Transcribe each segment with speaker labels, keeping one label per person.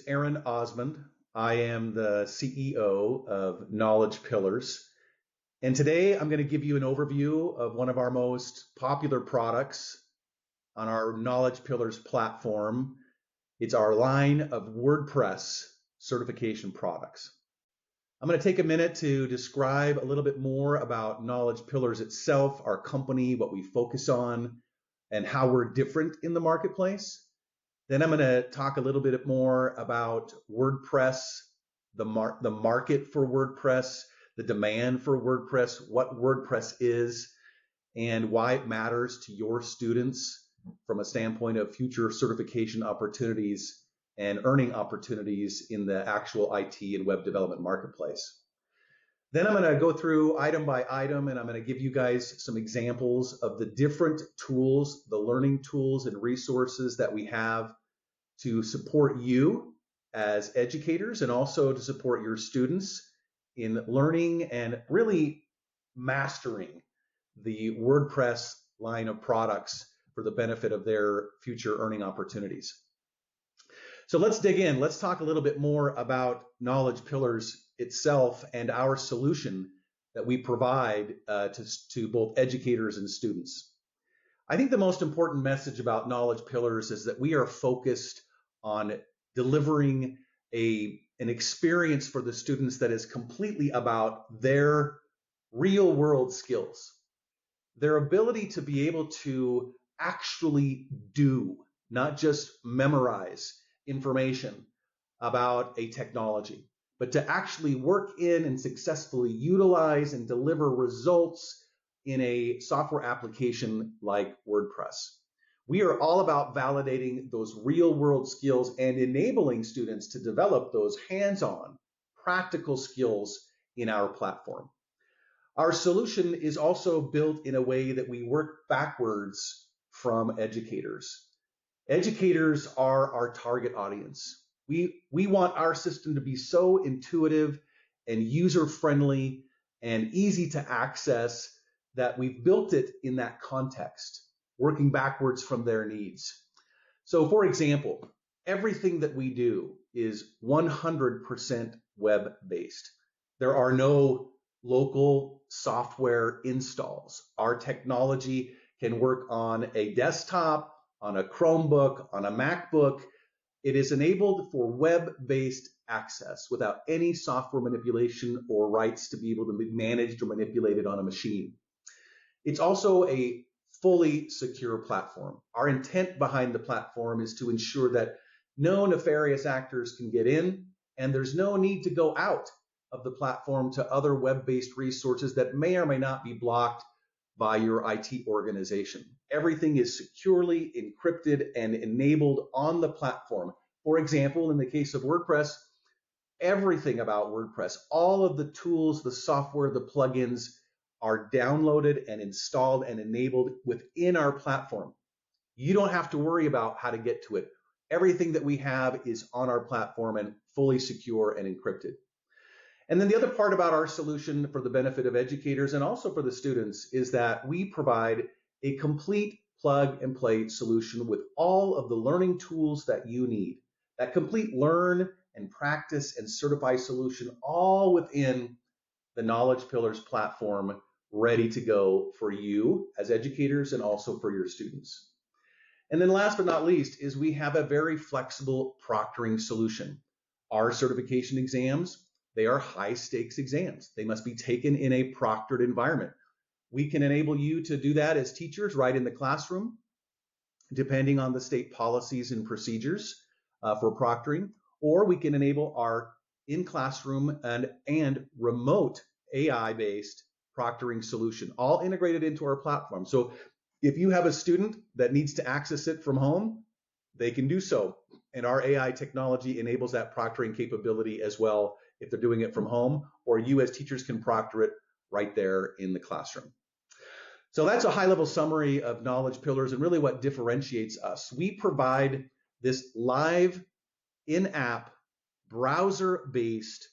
Speaker 1: Aaron Osmond. I am the CEO of Knowledge Pillars. And today I'm going to give you an overview of one of our most popular products on our Knowledge Pillars platform. It's our line of WordPress certification products. I'm going to take a minute to describe a little bit more about Knowledge Pillars itself, our company, what we focus on, and how we're different in the marketplace. Then I'm going to talk a little bit more about WordPress, the market for WordPress, the demand for WordPress, what WordPress is, and why it matters to your students from a standpoint of future certification opportunities and earning opportunities in the actual IT and web development marketplace. Then I'm going to go through item by item, and I'm going to give you guys some examples of the different tools, the learning tools and resources that we have to support you as educators and also to support your students in learning and really mastering the WordPress line of products for the benefit of their future earning opportunities. So let's dig in. Let's talk a little bit more about Knowledge Pillars itself and our solution that we provide to both educators and students. I think the most important message about Knowledge Pillars is that we are focused on delivering an experience for the students that is completely about their real world skills, their ability to be able to actually do, not just memorize information about a technology, but to actually work in and successfully utilize and deliver results in a software application like WordPress. We are all about validating those real world skills and enabling students to develop those hands-on practical skills in our platform. Our solution is also built in a way that we work backwards from educators. Educators are our target audience. We want our system to be so intuitive and user-friendly and easy to access that we've built it in that context, working backwards from their needs. So for example, everything that we do is 100% web-based. There are no local software installs. Our technology can work on a desktop, on a Chromebook, on a MacBook. It is enabled for web-based access without any software manipulation or rights to be able to be managed or manipulated on a machine. It's also a fully secure platform. Our intent behind the platform is to ensure that no nefarious actors can get in, and there's no need to go out of the platform to other web-based resources that may or may not be blocked by your IT organization. Everything is securely encrypted and enabled on the platform. For example, in the case of WordPress, everything about WordPress, all of the tools, the software, the plugins are downloaded and installed and enabled within our platform. You don't have to worry about how to get to it. Everything that we have is on our platform and fully secure and encrypted. And then the other part about our solution for the benefit of educators and also for the students is that we provide a complete plug and play solution with all of the learning tools that you need. That complete learn and practice and certify solution all within the Knowledge Pillars platform, ready to go for you as educators and also for your students. And then last but not least is we have a very flexible proctoring solution. Our certification exams, they are high stakes exams. They must be taken in a proctored environment. We can enable you to do that as teachers right in the classroom, depending on the state policies and procedures for proctoring, or we can enable our in-classroom and remote AI-based proctoring solution, all integrated into our platform. So if you have a student that needs to access it from home, they can do so. And our AI technology enables that proctoring capability as well if they're doing it from home, or you as teachers can proctor it right there in the classroom. So that's a high-level summary of Knowledge Pillars and really what differentiates us. We provide this live, in-app, browser-based,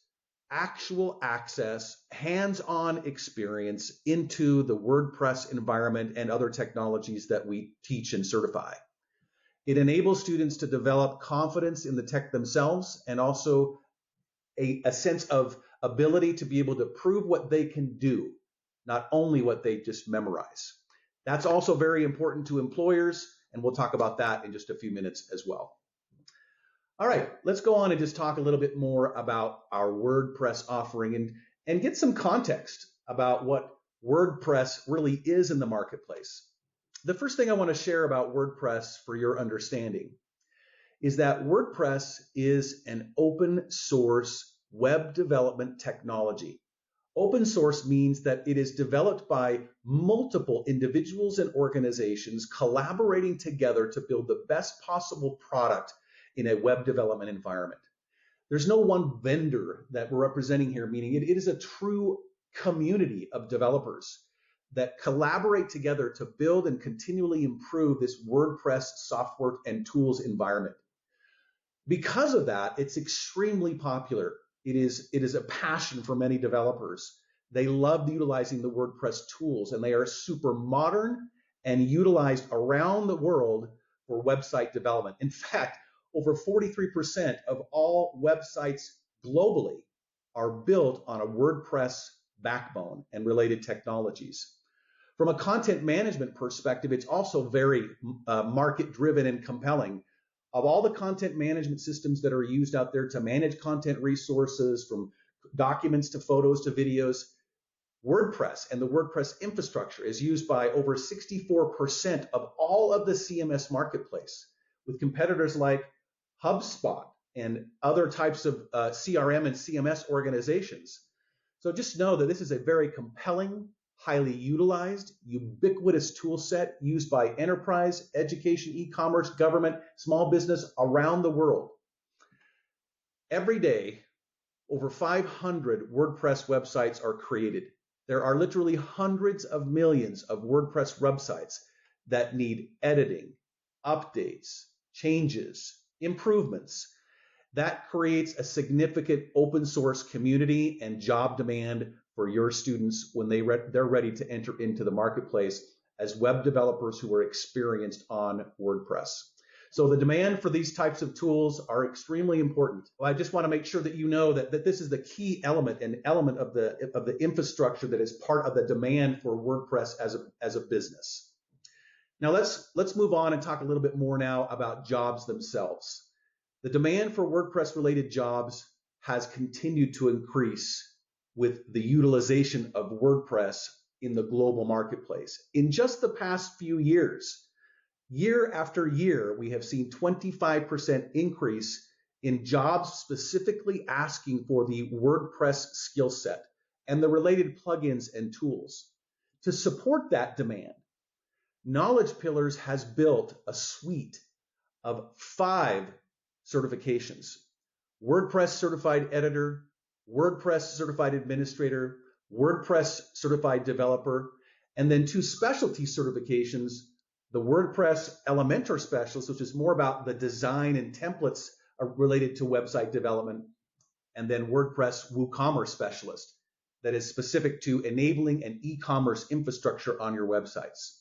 Speaker 1: actual access, hands-on experience into the WordPress environment and other technologies that we teach and certify. It enables students to develop confidence in the tech themselves and also a sense of ability to be able to prove what they can do, not only what they just memorize. That's also very important to employers, and we'll talk about that in just a few minutes as well. All right, let's go on and just talk a little bit more about our WordPress offering and get some context about what WordPress really is in the marketplace. The first thing I want to share about WordPress for your understanding is that WordPress is an open source web development technology. Open source means that it is developed by multiple individuals and organizations collaborating together to build the best possible product in a web development environment. There's no one vendor that we're representing here, meaning it is a true community of developers that collaborate together to build and continually improve this WordPress software and tools environment. Because of that, it's extremely popular. It is a passion for many developers. They love utilizing the WordPress tools, and they are super modern and utilized around the world for website development. In fact, over 43% of all websites globally are built on a WordPress backbone and related technologies. From a content management perspective, it's also very market-driven and compelling. Of all the content management systems that are used out there to manage content resources, from documents to photos to videos, WordPress and the WordPress infrastructure is used by over 64% of all of the CMS marketplace, with competitors like HubSpot and other types of CRM and CMS organizations. So just know that this is a very compelling, highly utilized, ubiquitous tool set used by enterprise, education, e-commerce, government, small business around the world. Every day, over 500 WordPress websites are created. There are literally hundreds of millions of WordPress websites that need editing, updates, changes, improvements. That creates a significant open source community and job demand for your students when they're ready to enter into the marketplace as web developers who are experienced on WordPress. So the demand for these types of tools are extremely important. Well, I just want to make sure that you know that this is the key element, an element of the infrastructure that is part of the demand for WordPress as a business. Now let's move on and talk a little bit more now about jobs themselves. The demand for WordPress related jobs has continued to increase with the utilization of WordPress in the global marketplace. In just the past few years, year after year, we have seen 25% increase in jobs specifically asking for the WordPress skill set and the related plugins and tools. To support that demand, Knowledge Pillars has built a suite of 5 certifications: WordPress Certified Editor, WordPress Certified Administrator, WordPress Certified Developer, and then 2 specialty certifications: the WordPress Elementor Specialist, which is more about the design and templates related to website development, and then WordPress WooCommerce Specialist, that is specific to enabling an e-commerce infrastructure on your websites.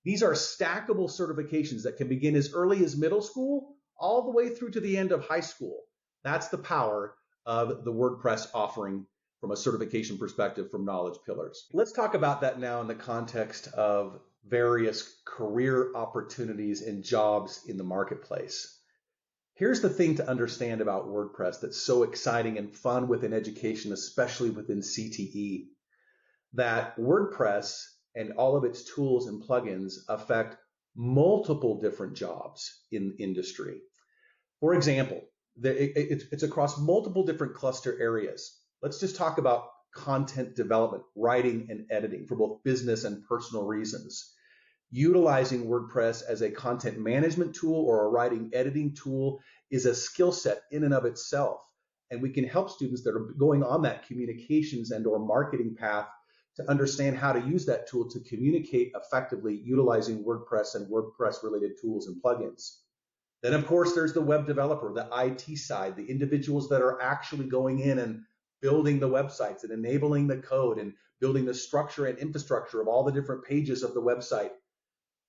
Speaker 1: These are stackable certifications that can begin as early as middle school all the way through to the end of high school. That's the power of the WordPress offering from a certification perspective from Knowledge Pillars. Let's talk about that now in the context of various career opportunities and jobs in the marketplace. Here's the thing to understand about WordPress that's so exciting and fun within education, especially within CTE, that WordPress and all of its tools and plugins affect multiple different jobs in industry. For example, it's across multiple different cluster areas. Let's just talk about content development, writing and editing for both business and personal reasons. Utilizing WordPress as a content management tool or a writing editing tool is a skill set in and of itself. And we can help students that are going on that communications and or marketing path to understand how to use that tool to communicate effectively utilizing WordPress and WordPress related tools and plugins. Then of course there's the web developer, the IT side, the individuals that are actually going in and building the websites and enabling the code and building the structure and infrastructure of all the different pages of the website.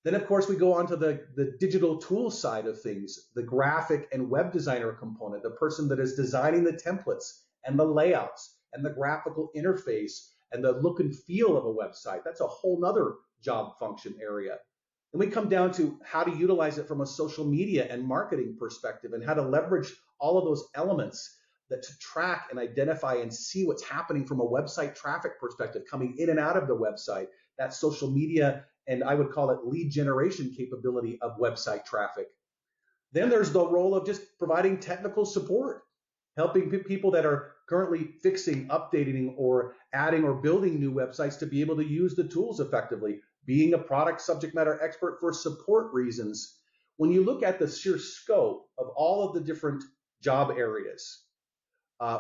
Speaker 1: Then, of course, we go on to the digital tool side of things, the graphic and web designer component, the person that is designing the templates and the layouts and the graphical interface and the look and feel of a website. That's a whole nother job function area. And we come down to how to utilize it from a social media and marketing perspective and how to leverage all of those elements that to track and identify and see what's happening from a website traffic perspective coming in and out of the website, that social media, and I would call it lead generation capability of website traffic. Then there's the role of just providing technical support, helping people that are currently fixing, updating, or adding or building new websites to be able to use the tools effectively, being a product subject matter expert for support reasons. When you look at the sheer scope of all of the different job areas,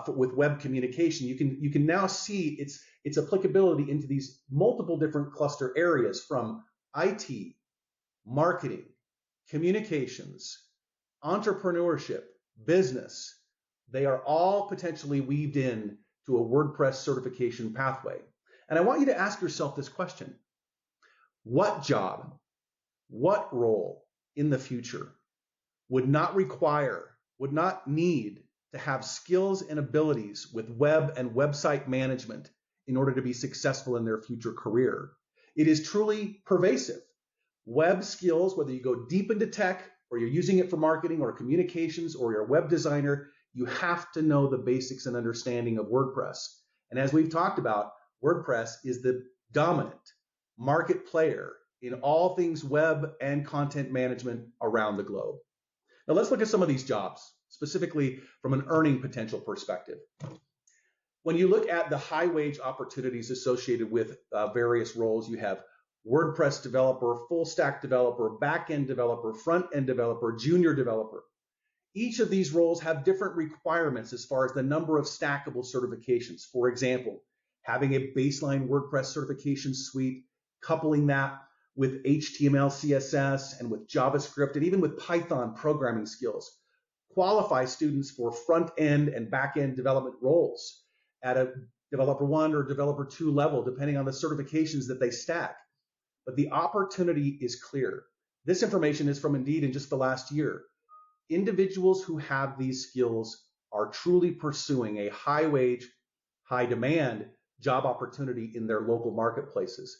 Speaker 1: with web communication, you can now see its applicability into these multiple different cluster areas from IT, marketing, communications, entrepreneurship, business. They are all potentially weaved in to a WordPress certification pathway. And I want you to ask yourself this question: what job, what role in the future would not require, would not need to have skills and abilities with web and website management in order to be successful in their future career? It is truly pervasive. Web skills, whether you go deep into tech or you're using it for marketing or communications or you're a web designer, you have to know the basics and understanding of WordPress. And as we've talked about, WordPress is the dominant market player in all things web and content management around the globe. Now let's look at some of these jobs, specifically from an earning potential perspective. When you look at the high wage opportunities associated with various roles, you have WordPress developer, full stack developer, back-end developer, front-end developer, junior developer. Each of these roles have different requirements as far as the number of stackable certifications. For example, having a baseline WordPress certification suite, coupling that with HTML, CSS, and with JavaScript, and even with Python programming skills, qualify students for front-end and back-end development roles at a developer 1 or developer 2 level, depending on the certifications that they stack. But the opportunity is clear. This information is from Indeed in just the last year. Individuals who have these skills are truly pursuing a high wage, high demand job opportunity in their local marketplaces.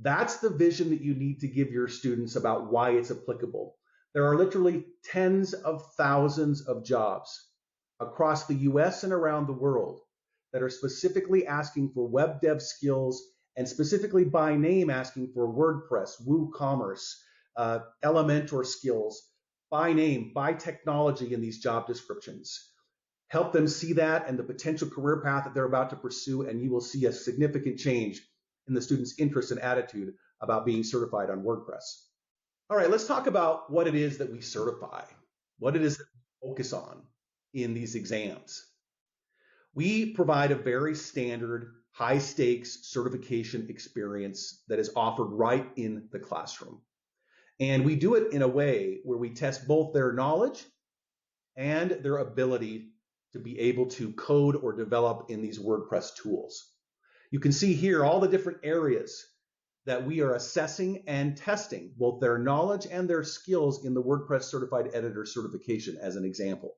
Speaker 1: That's the vision that you need to give your students about why it's applicable. There are literally tens of thousands of jobs across the US and around the world that are specifically asking for web dev skills and specifically by name asking for WordPress, WooCommerce, Elementor skills, by name, by technology in these job descriptions. Help them see that and the potential career path that they're about to pursue, and you will see a significant change in the student's interest and attitude about being certified on WordPress. All right, let's talk about what it is that we certify, what it is that we focus on in these exams. We provide a very standard, high-stakes certification experience that is offered right in the classroom. And we do it in a way where we test both their knowledge and their ability to be able to code or develop in these WordPress tools. You can see here all the different areas that we are assessing and testing both their knowledge and their skills in the WordPress Certified Editor certification as an example.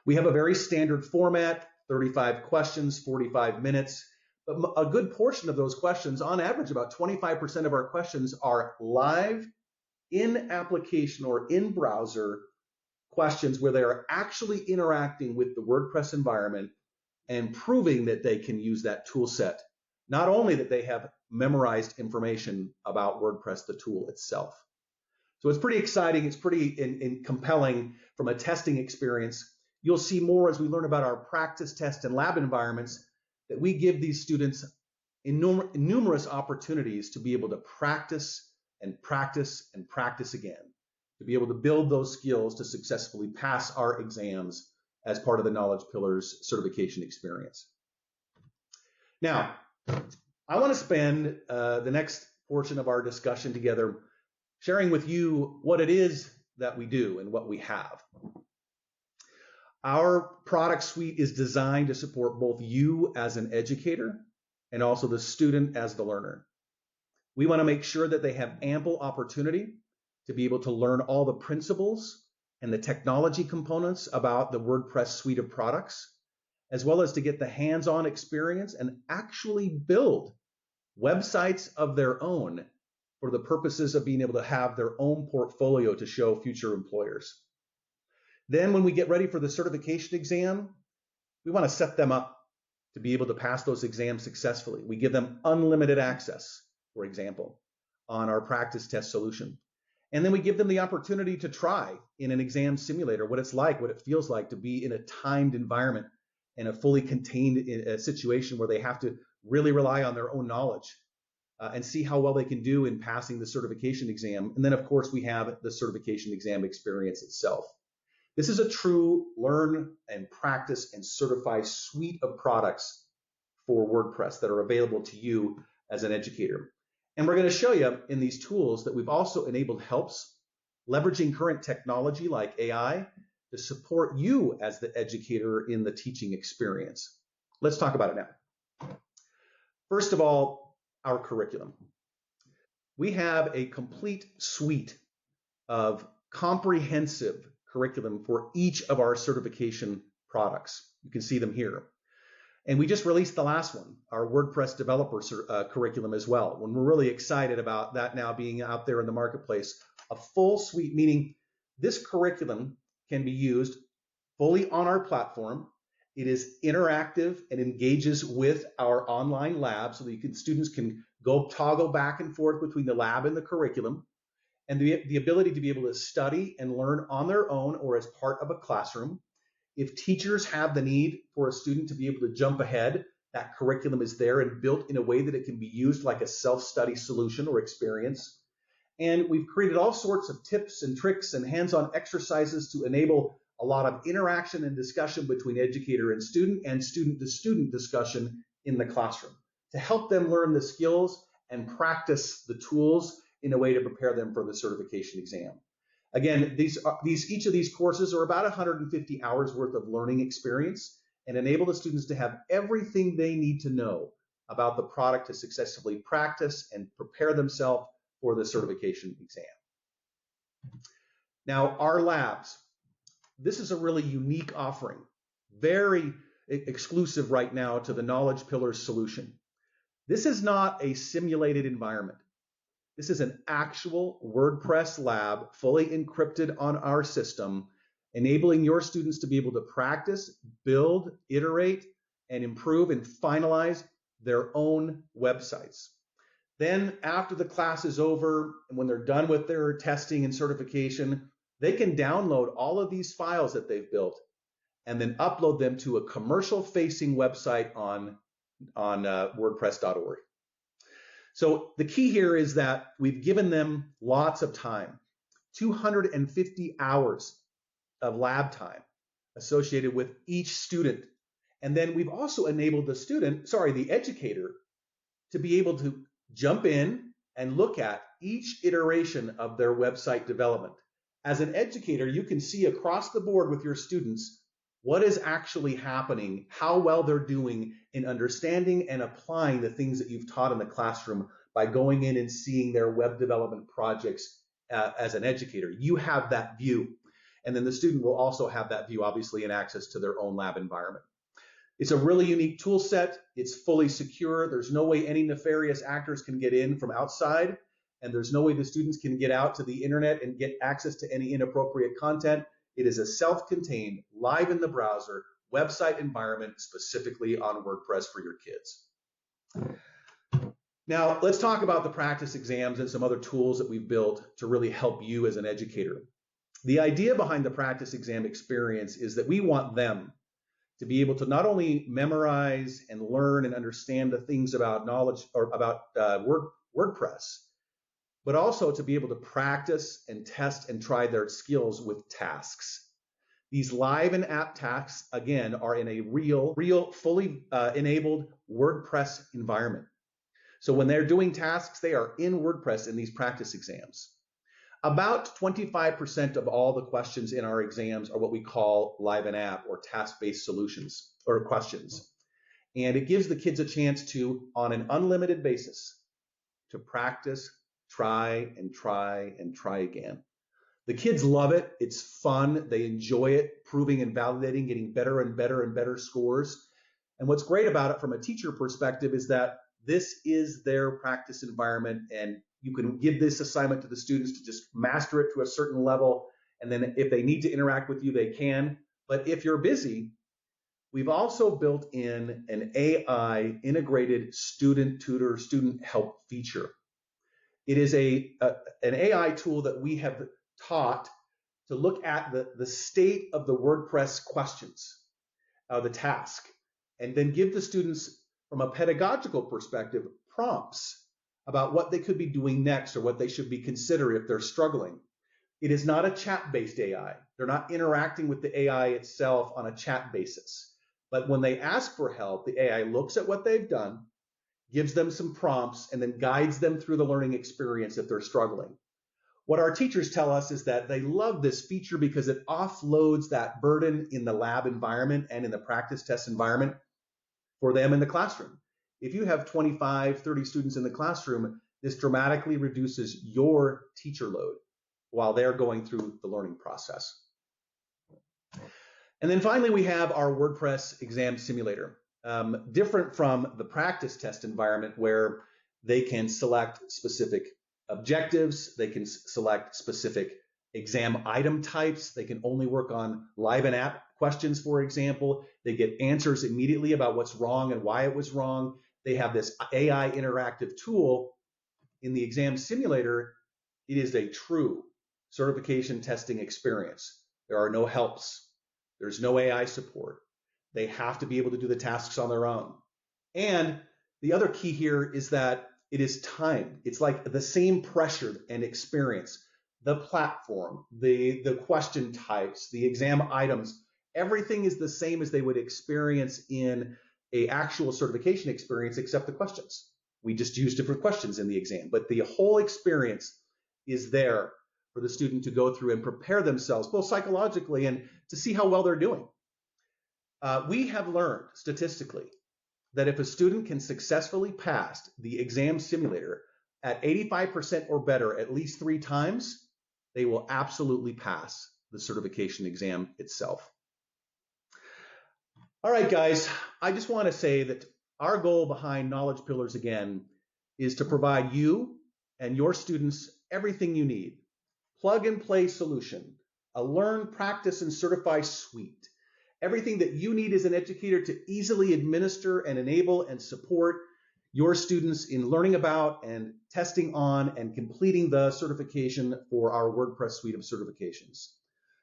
Speaker 1: We have a very standard format, 35 questions, 45 minutes, but a good portion of those questions, on average about 25% of our questions, are live in application or in browser questions where they are actually interacting with the WordPress environment and proving that they can use that tool set. Not only that they have memorized information about WordPress, the tool itself. So it's pretty exciting. It's pretty compelling from a testing experience. You'll see more as we learn about our practice test and lab environments that we give these students numerous opportunities to be able to practice and practice and practice again, to be able to build those skills to successfully pass our exams as part of the Knowledge Pillars certification experience. Now, I want to spend the next portion of our discussion together sharing with you what it is that we do and what we have. Our product suite is designed to support both you as an educator and also the student as the learner. We want to make sure that they have ample opportunity to be able to learn all the principles and the technology components about the WordPress suite of products, as well as to get the hands-on experience and actually build websites of their own for the purposes of being able to have their own portfolio to show future employers. Then when we get ready for the certification exam, we want to set them up to be able to pass those exams successfully. We give them unlimited access, for example, on our practice test solution. And then we give them the opportunity to try in an exam simulator what it's like, what it feels like to be in a timed environment in a fully contained situation where they have to really rely on their own knowledge and see how well they can do in passing the certification exam. And then, of course, we have the certification exam experience itself. This is a true learn and practice and certify suite of products for WordPress that are available to you as an educator. And we're going to show you in these tools that we've also enabled helps, leveraging current technology like AI to support you as the educator in the teaching experience. Let's talk about it now. First of all, our curriculum. We have a complete suite of comprehensive curriculum for each of our certification products. You can see them here. And we just released the last one, our WordPress developer curriculum as well, when we're really excited about that now being out there in the marketplace. A full suite, meaning this curriculum can be used fully on our platform. It is interactive and engages with our online lab so that students can go toggle back and forth between the lab and the curriculum, and the ability to be able to study and learn on their own or as part of a classroom. If teachers have the need for a student to be able to jump ahead, that curriculum is there and built in a way that it can be used like a self-study solution or experience. And we've created all sorts of tips and tricks and hands-on exercises to enable a lot of interaction and discussion between educator and student-to-student discussion in the classroom to help them learn the skills and practice the tools in a way to prepare them for the certification exam. Again, each of these courses are about 150 hours worth of learning experience and enable the students to have everything they need to know about the product to successfully practice and prepare themselves for the certification exam. Now, our labs. This is a really unique offering, very exclusive right now to the Knowledge Pillars solution. This is not a simulated environment. This is an actual WordPress lab, fully encrypted on our system, enabling your students to be able to practice, build, iterate, and improve and finalize their own websites. Then after the class is over, and when they're done with their testing and certification, they can download all of these files that they've built and then upload them to a commercial-facing website on WordPress.org. So the key here is that we've given them lots of time, 250 hours of lab time associated with each student. And then we've also enabled the educator, to be able to jump in and look at each iteration of their website development. As an educator, you can see across the board with your students what is actually happening, how well they're doing in understanding and applying the things that you've taught in the classroom by going in and seeing their web development projects as an educator. You have that view. And then the student will also have that view, obviously, and access to their own lab environment. It's a really unique tool set. It's fully secure. There's no way any nefarious actors can get in from outside, and there's no way the students can get out to the internet and get access to any inappropriate content. It is a self-contained, live in the browser website environment specifically on WordPress for your kids. Now, let's talk about the practice exams and some other tools that we've built to really help you as an educator. The idea behind the practice exam experience is that we want them to be able to not only memorize and learn and understand the things about knowledge or about WordPress, but also to be able to practice and test and try their skills with tasks. These live and app tasks, again, are in a real fully enabled WordPress environment. So when they're doing tasks, they are in WordPress in these practice exams. About 25% of all the questions in our exams are what we call live and app or task-based solutions or questions. And it gives the kids a chance to, on an unlimited basis, to practice, try and try and try again. The kids love it. It's fun. They enjoy it, proving and validating, getting better and better and better scores. And what's great about it from a teacher perspective is that this is their practice environment, and you can give this assignment to the students to just master it to a certain level. And then if they need to interact with you, they can. But if you're busy, we've also built in an AI integrated student tutor, student help feature. It is an AI tool that we have taught to look at the state of the WordPress questions, the task, and then give the students, from a pedagogical perspective, prompts about what they could be doing next or what they should be considering if they're struggling. It is not a chat-based AI. They're not interacting with the AI itself on a chat basis. But when they ask for help, the AI looks at what they've done, gives them some prompts, and then guides them through the learning experience if they're struggling. What our teachers tell us is that they love this feature because it offloads that burden in the lab environment and in the practice test environment for them in the classroom. If you have 25, 30 students in the classroom, this dramatically reduces your teacher load while they're going through the learning process. And then finally, we have our WordPress exam simulator. Different from the practice test environment where they can select specific objectives, they can select specific exam item types, they can only work on live and app questions, for example. They get answers immediately about what's wrong and why it was wrong. They have this AI interactive tool in the exam simulator. It is a true certification testing experience. There are no helps. There's no AI support. They have to be able to do the tasks on their own. And the other key here is that it is timed. It's like the same pressure and experience, the platform, the question types, the exam items, everything is the same as they would experience in an actual certification experience, except the questions. We just use different questions in the exam, but the whole experience is there for the student to go through and prepare themselves, both psychologically and to see how well they're doing. We have learned statistically that if a student can successfully pass the exam simulator at 85% or better at least 3 times, they will absolutely pass the certification exam itself. All right, guys, I just want to say that our goal behind Knowledge Pillars, again, is to provide you and your students everything you need. Plug and play solution, a learn, practice, and certify suite. Everything that you need as an educator to easily administer and enable and support your students in learning about and testing on and completing the certification for our WordPress suite of certifications.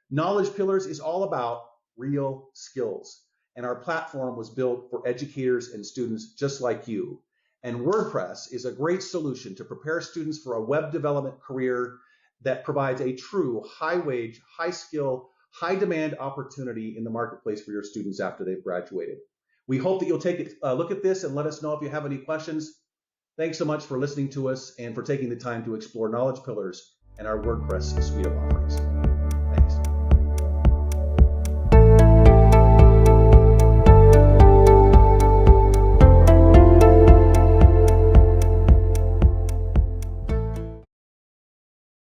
Speaker 1: Knowledge Pillars is all about real skills, and our platform was built for educators and students just like you. And WordPress is a great solution to prepare students for a web development career that provides a true high-wage, high-skill, high-demand opportunity in the marketplace for your students after they've graduated. We hope that you'll take a look at this and let us know if you have any questions. Thanks so much for listening to us and for taking the time to explore Knowledge Pillars and our WordPress suite of offerings.